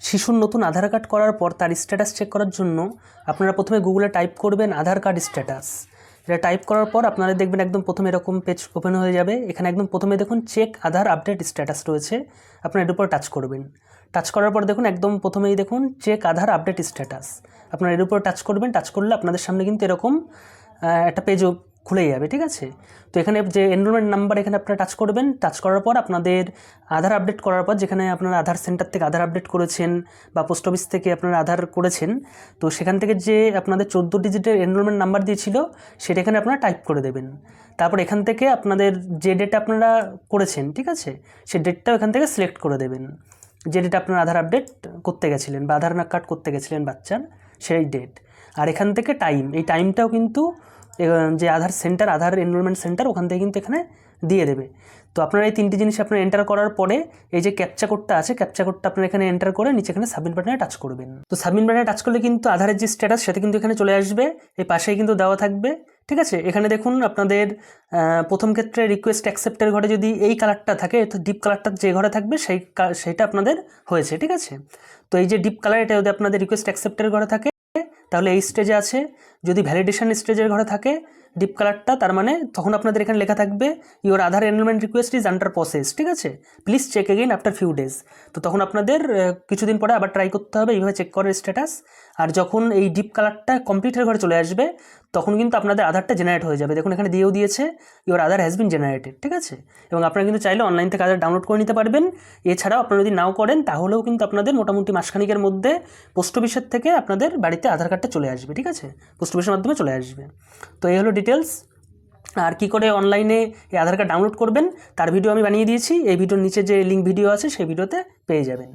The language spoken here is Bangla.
শিশুর নতুন আধার কার্ড করার পর তার স্ট্যাটাস চেক করার জন্য আপনারা প্রথমে গুগলে টাইপ করবেন আধার কার্ড স্ট্যাটাস। এটা টাইপ করার পর আপনারা দেখবেন একদম প্রথমে এরকম পেজ ওপেন হয়ে যাবে। এখানে একদম প্রথমে দেখুন চেক আধার আপডেট স্ট্যাটাস রয়েছে, আপনারা এর উপর টাচ করবেন। টাচ করার পর দেখুন একদম প্রথমেই দেখুন চেক আধার আপডেট স্ট্যাটাস, আপনারা এর উপর টাচ করবেন। টাচ করলে আপনাদের সামনে কিন্তু এরকম একটা পেজ খুলে যাবে, ঠিক আছে। তো এখানে যে এনরোলমেন্ট নাম্বার এখানে আপনারা টাচ করবেন। টাচ করার পর আপনাদের আধার আপডেট করার পর যেখানে আপনারা আধার সেন্টার থেকে আধার আপডেট করেছেন বা পোস্ট অফিস থেকে আপনারা আধার করেছেন, তো সেখান থেকে যে আপনাদের 14 ডিজিটের এনরোলমেন্ট নাম্বার দিয়েছিল সেটা এখানে আপনারা টাইপ করে দেবেন। তারপর এখান থেকে আপনাদের যে ডেটে আপনারা করেছেন, ঠিক আছে, সেই ডেটটাও এখান থেকে সিলেক্ট করে দেবেন। যে ডেটে আপনারা আধার আপডেট করতে গেছিলেন বা আধার কার্ড করতে গেছিলেন বাচ্চার, সেই ডেট। আর এখান থেকে টাইম, এই টাইমটাও কিন্তু যে আধার সেন্টার, আধার এনরোলমেন্ট সেন্টার, ওখান থেকে কিন্তু এখানে দিয়ে দেবে। তো আপনারা এই 3টি জিনিস আপনারা এন্টার করার পরে এই যে ক্যাপচা কোডটা আছে, ক্যাপচা কোডটা আপনারা এখানে এন্টার করে নিচে এখানে সাবমিট বাটনে টাচ করবেন। তো সাবমিট বাটনে টাচ করলে কিন্তু আধারের যে স্ট্যাটাস সেটা কিন্তু এখানে চলে আসবে, এই পাশেই কিন্তু দেওয়া থাকবে, ঠিক আছে। এখানে দেখুন আপনাদের প্রথম ক্ষেত্রে রিকোয়েস্ট অ্যাকসেপ্টের ঘরে যদি এই কালারটা থাকে, তো ডিপ কালারটা যে ঘরে থাকবে সেইটা আপনাদের হয়েছে, ঠিক আছে। তো এই যে ডিপ কালার, এটা যদি আপনাদের রিকোয়েস্ট অ্যাকসেপ্টের ঘরে থাকে তাহলে এই স্টেজে আছে। যদি ভ্যালিডেশন স্টেজের ঘরে থাকে ডিপ কালারটা, তার মানে তখন আপনাদের এখানে লেখা থাকবে your Aadhaar enrolment request is under process, ঠিক আছে, please check again after few days. তো তখন আপনাদের কিছুদিন পরে আবার ট্রাই করতে হবে এইভাবে চেক করার স্ট্যাটাস। আর যখন এই ডিপ কালারটা কমপ্লিটের ঘরে চলে আসবে তখন কিন্তু আপনাদের আধারটা জেনারেট হয়ে যাবে। দেখুন এখানে দিয়েও দিয়েছে your Aadhaar has been generated, ঠিক আছে। এবং আপনারা কিন্তু চাইলে অনলাইন থেকে আধার ডাউনলোড করে নিতে পারবেন। এছাড়াও আপনারা যদি নাও করেন তাহলেও কিন্তু আপনাদের মোটামুটি মাসখানিকের মধ্যে পোস্ট অফিসের থেকে আপনাদের বাড়িতে আধার কার্ডটা চলে আসবে, ঠিক আছে, পোস্ট অফিসের মাধ্যমে চলে আসবে। তো এই হলো ডিটেলস। আর কী করে অনলাইনে এই আধার কার্ড ডাউনলোড করবেন তার ভিডিও আমি বানিয়ে দিয়েছি, এই ভিডিওর নিচে যে লিঙ্ক ভিডিও আছে সেই ভিডিওতে পেয়ে যাবেন।